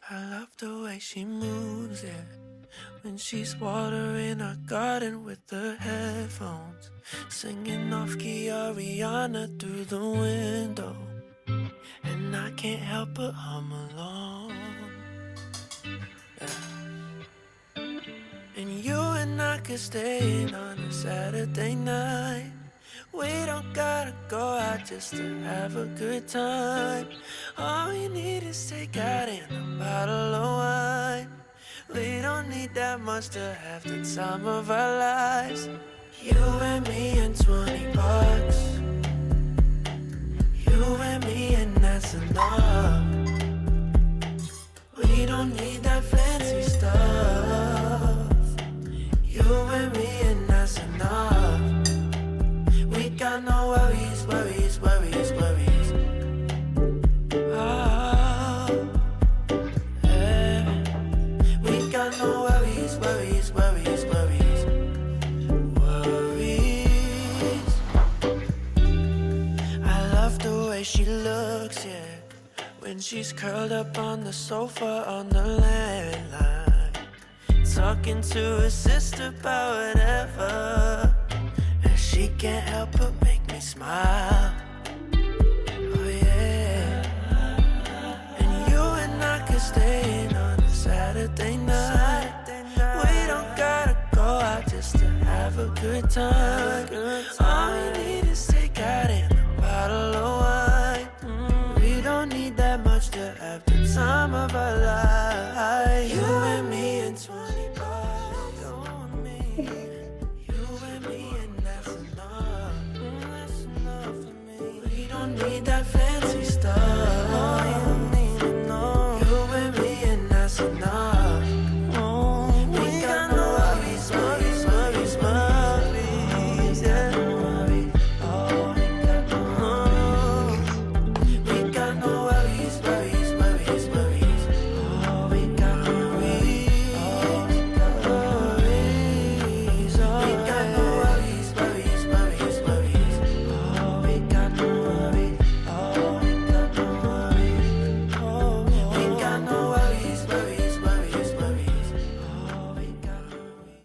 I love the way she moves, yeah. When she's watering our garden with her headphones, singing off key Ariana through the window, and I can't help but hum along. Yeah. And you and I could stay in on a Saturday night. We don't gotta go out just to have a good time. All we need is takeout and a bottle of wine. We don't need that much to have the time of our lives. You and me and $20. You and me and that's enough. We don't need that fancy stuff. You and me and that's enough. We got no worries, worries, worries, worries. Oh, yeah. We got no worries, worries, worries, worries, worries. I love the way she looks, yeah. When she's curled up on the sofa on the landline, talking to her sister about whatever. She can't help but make me smile. Oh yeah. And you and I could stay in on a Saturday night. We don't gotta go out just to have a good time. All we need is takeout and a bottle of wine. We don't need that much to have the time of our lives.